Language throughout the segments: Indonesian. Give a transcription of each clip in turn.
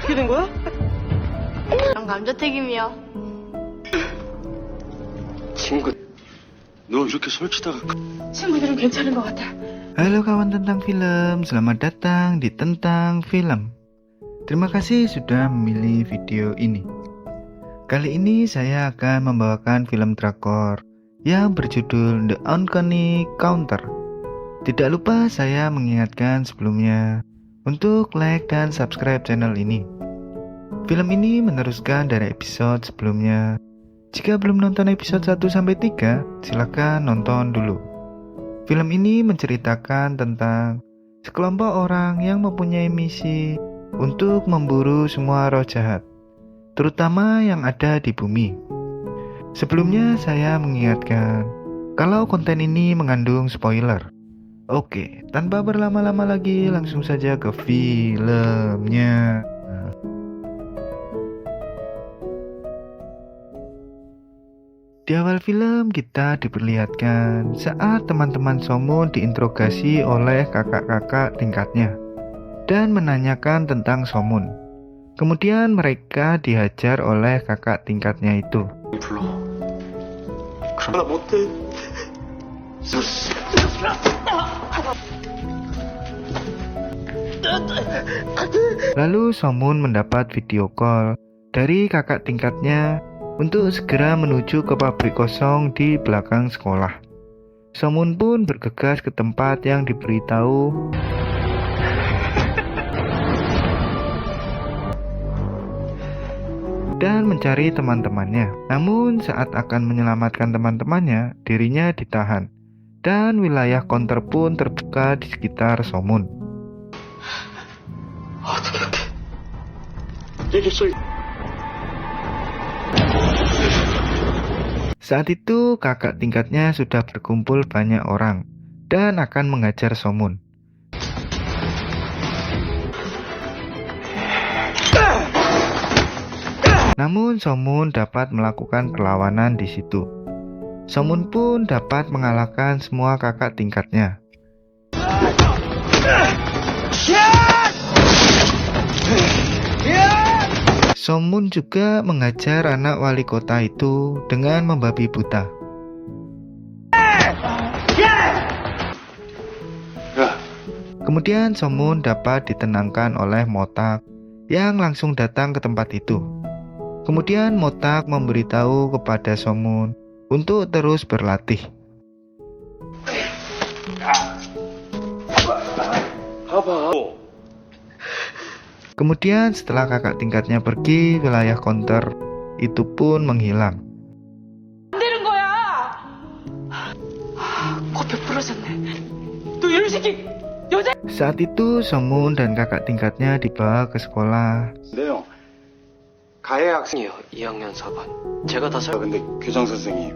어떻게 된 거야? 난 감자튀김이야. 친구, 너 이렇게 설치다가 친구들은 괜찮은 것 같아. Halo kawan tentang film, selamat datang di Tentang Film. Terima kasih sudah memilih video ini. Kali ini saya akan membawakan film drakor yang berjudul The Uncanny Counter. Tidak lupa saya mengingatkan sebelumnya untuk like dan subscribe channel ini. Film ini meneruskan dari episode sebelumnya. Jika belum nonton episode 1-3, silakan nonton dulu. Film ini menceritakan tentang sekelompok orang yang mempunyai misi untuk memburu semua roh jahat, terutama yang ada di bumi. Sebelumnya saya mengingatkan kalau konten ini mengandung spoiler. Oke, tanpa berlama-lama lagi langsung saja ke filmnya. Di awal film kita diperlihatkan saat teman-teman Somun diinterogasi oleh kakak-kakak tingkatnya dan menanyakan tentang Somun. Kemudian mereka dihajar oleh kakak tingkatnya itu. 불러. 그럼 나 못해. Lalu Somun mendapat video call dari kakak tingkatnya untuk segera menuju ke pabrik kosong di belakang sekolah. Somun pun bergegas ke tempat yang diberitahu dan mencari teman-temannya. Namun saat akan menyelamatkan teman-temannya, dirinya ditahan dan wilayah counter pun terbuka di sekitar Somun. 어떻게 이렇게 얘기했어? Saat itu kakak tingkatnya sudah berkumpul banyak orang dan akan mengajar Somun. Namun Somun dapat melakukan perlawanan di situ. Somun pun dapat mengalahkan semua kakak tingkatnya. Somun juga mengajar anak wali kota itu dengan membabi buta. Kemudian Somun dapat ditenangkan oleh Motak yang langsung datang ke tempat itu. Kemudian Motak memberitahu kepada Somun untuk terus berlatih. Kemudian setelah kakak tingkatnya pergi, wilayah counter itu pun menghilang. 안 되는 거야. 코뼈 부러졌네. 너 이런 새끼 여자. Saat itu Somun dan kakak tingkatnya dibawa ke sekolah. 네요. 가해 학생이요. 2학년 4반. 제가 다 설... 근데 교장 선생님,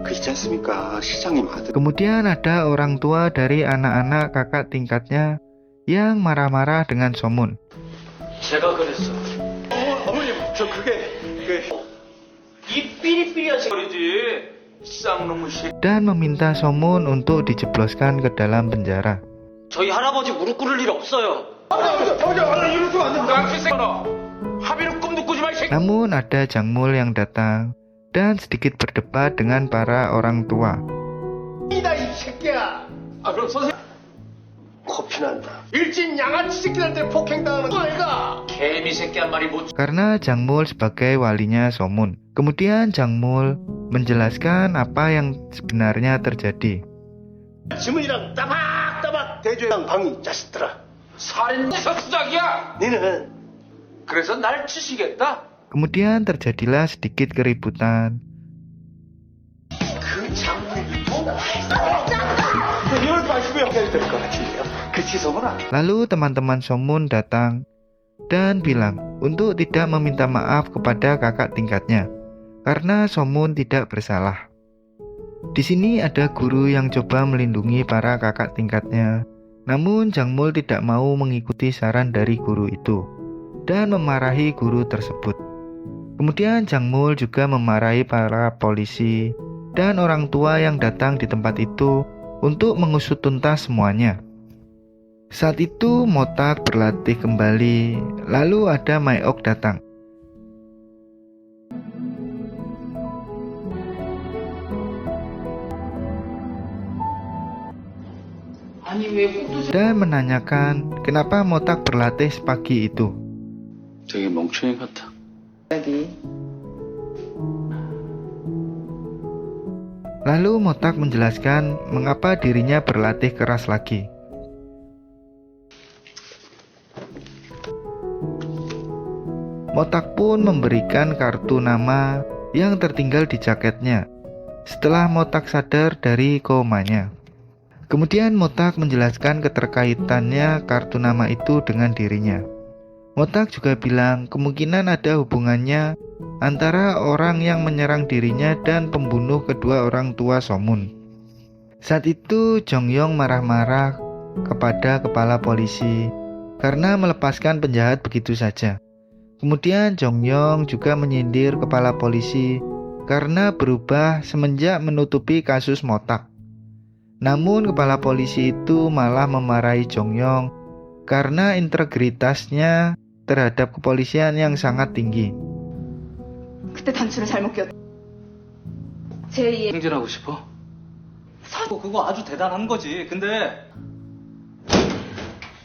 그 있지 않습니까? 시장님 아들. Kemudian ada orang tua dari anak-anak kakak tingkatnya yang marah-marah dengan Somun. 제가 그랬어. 어머님, 저 그게 이 삐리삐리한 새끼지. 쌍놈의 새끼. Dan meminta Somun untuk dijebloskan ke dalam penjara. 저희 할아버지 무릎 꿇을 일 없어요. 이러면 안 된다. 합의는 꿈도 꾸지 마, 이 새끼. Namun ada Jangmul yang datang dan sedikit berdebat dengan para orang tua. 이다 이 새끼야. 아 그럼 선생. 코피 난다. 일진 양아치 새끼들한테 폭행당하는 거 아이가? 개미 새끼 한 마리 못... Karena Jangmul sebagai walinya Somun. Kemudian Jangmul menjelaskan apa yang sebenarnya terjadi. 지문이랑 따박따박 대조랑 방이 자식들아. 살인사 수작이야. 니는 그래서 날 치시겠다? Kemudian terjadilah sedikit keributan. 그 장군이 이럴 마시고요. 해야 될 것 같은데요. 그치 소문아? Lalu teman-teman Somun datang dan bilang untuk tidak meminta maaf kepada kakak tingkatnya karena Somun tidak bersalah. Di sini ada guru yang coba melindungi para kakak tingkatnya. Namun Jangmul tidak mau mengikuti saran dari guru itu dan memarahi guru tersebut. Kemudian Jangmul juga memarahi para polisi dan orang tua yang datang di tempat itu untuk mengusut tuntas semuanya. Saat itu Motak berlatih kembali, lalu ada Maek datang. 아니 왜 꼭두 Dan menanyakan kenapa Motak berlatih sepagi itu. 되게 멍청이 같아. 여기 Lalu Motak menjelaskan mengapa dirinya berlatih keras lagi. Motak pun memberikan kartu nama yang tertinggal di jaketnya setelah Motak sadar dari komanya. Kemudian Motak menjelaskan keterkaitannya kartu nama itu dengan dirinya. Motak juga bilang kemungkinan ada hubungannya antara orang yang menyerang dirinya dan pembunuh kedua orang tua Somun. Saat itu Jongyong marah-marah kepada kepala polisi karena melepaskan penjahat begitu saja. Kemudian Jongyong juga menyindir kepala polisi karena berubah semenjak menutupi kasus Motak. Namun kepala polisi itu malah memarahi Jongyong karena integritasnya terhadap kepolisian yang sangat tinggi. 그때 단추를 잘못 꼈. 제2의 승진하고 싶어? 그거 아주 대단한 거지. 근데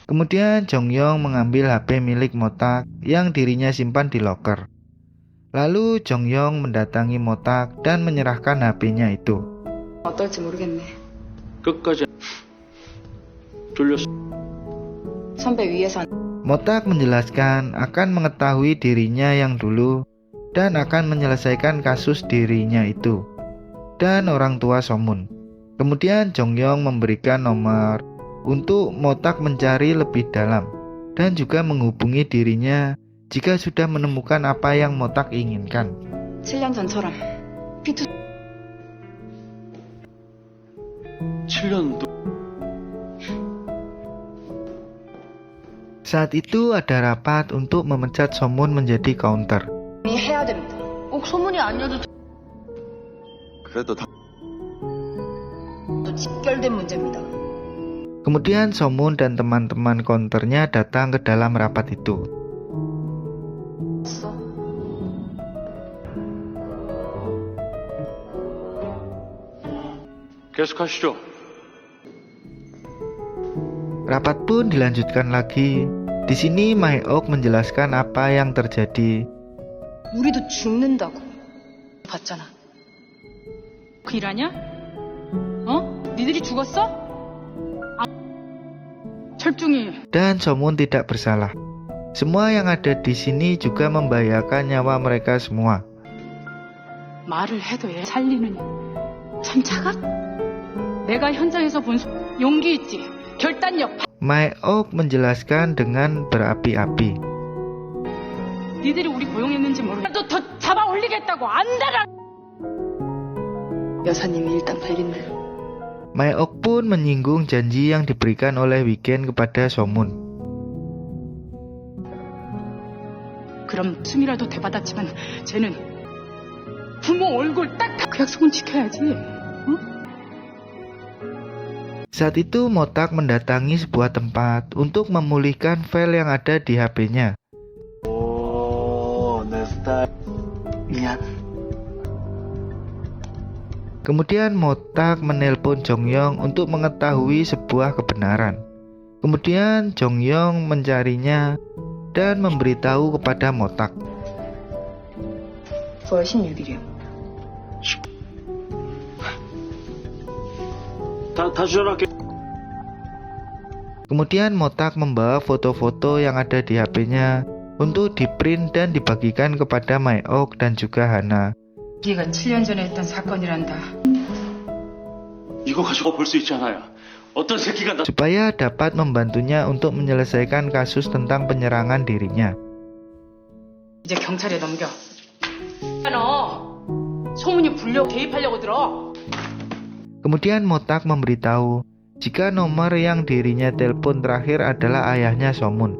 Kemudian Jongyong mengambil HP milik Motak yang dirinya simpan di loker. Lalu Jongyong mendatangi Motak dan menyerahkan HP-nya itu. 어떨지 모르겠네. 끝까지 돌렸어. 선배 위에서 Motak menjelaskan akan mengetahui dirinya yang dulu dan akan menyelesaikan kasus dirinya itu dan orang tua Somun. Kemudian Jongyong memberikan nomor untuk Motak mencari lebih dalam dan juga menghubungi dirinya jika sudah menemukan apa yang Motak inginkan. 7년 전처럼 피투 7년도. Saat itu ada rapat untuk memecat Somun menjadi counter. 해야 됩니다. 꼭 소문이 아니어도 그래도 다 직결된 문제입니다. Kemudian Somun dan teman-teman counternya datang ke dalam rapat itu. 계속하시죠. Rapat pun dilanjutkan lagi. Di sini Maek menjelaskan apa yang terjadi. 우리도 죽는다고 봤잖아. 그 일하냐? 어? 니들이 죽었어? 철중이 Dan Somun tidak bersalah. Semua yang ada di sini juga membahayakan nyawa mereka semua. 말을 해도 애 살리느니 참 차갑? 내가 현장에서 본 용기 있지 결단력 Maek menjelaskan dengan berapi-api. 니들이 우리 고용했는지 모르겠어 더 잡아 올리겠다고 안달아 여사님이 일단 발린날 Maek pun menyinggung janji yang diberikan oleh Wigen kepada Somun. 그럼 숨이라도 되받았지만 쟤는 부모 얼굴 딱 그 약속은 지켜야지 응? Saat itu Motak mendatangi sebuah tempat untuk memulihkan file yang ada di HP-nya. 오, 내 스타일. 미안. Kemudian Motak menelpon Jongyong untuk mengetahui sebuah kebenaran. Kemudian Jongyong mencarinya dan memberitahu kepada Motak. 9월 16일이요. 다 주전할게. Kemudian Motak membawa foto-foto yang ada di HP-nya untuk diprint dan dibagikan kepada Maek dan juga Hana. 네가 7년 전에 했던 사건이란다 이거 가지고 볼 수 있잖아요. 어떤 새끼가 나 supaya dapat membantunya untuk menyelesaikan kasus tentang penyerangan dirinya. 이제 경찰에 넘겨 너 소문이 불려 개입하려고 들어 Kemudian Motak memberitahu jika nomor yang dirinya telepon terakhir adalah ayahnya Somun.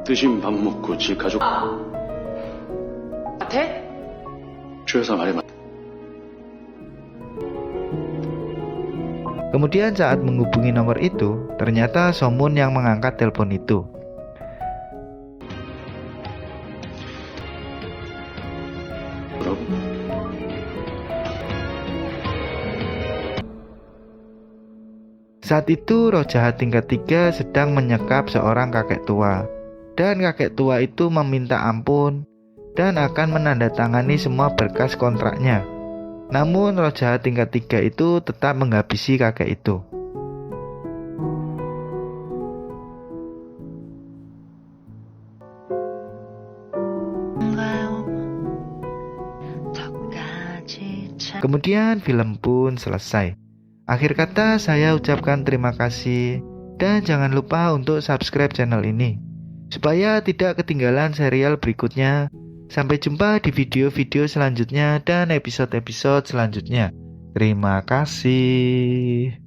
드신 밥 먹고 지 가족 같아? 주여사 말이 맞. Kemudian saat menghubungi nomor itu, ternyata Somun yang mengangkat telepon itu. Saat itu roh jahat tingkat 3 sedang menyekap seorang kakek tua. Dan kakek tua itu meminta ampun dan akan menandatangani semua berkas kontraknya. Namun roh jahat tingkat 3 itu tetap menghabisi kakek itu. Kemudian film pun selesai. Akhir kata saya ucapkan terima kasih dan jangan lupa untuk subscribe channel ini supaya tidak ketinggalan serial berikutnya. Sampai jumpa di video-video selanjutnya dan episode-episode selanjutnya. Terima kasih.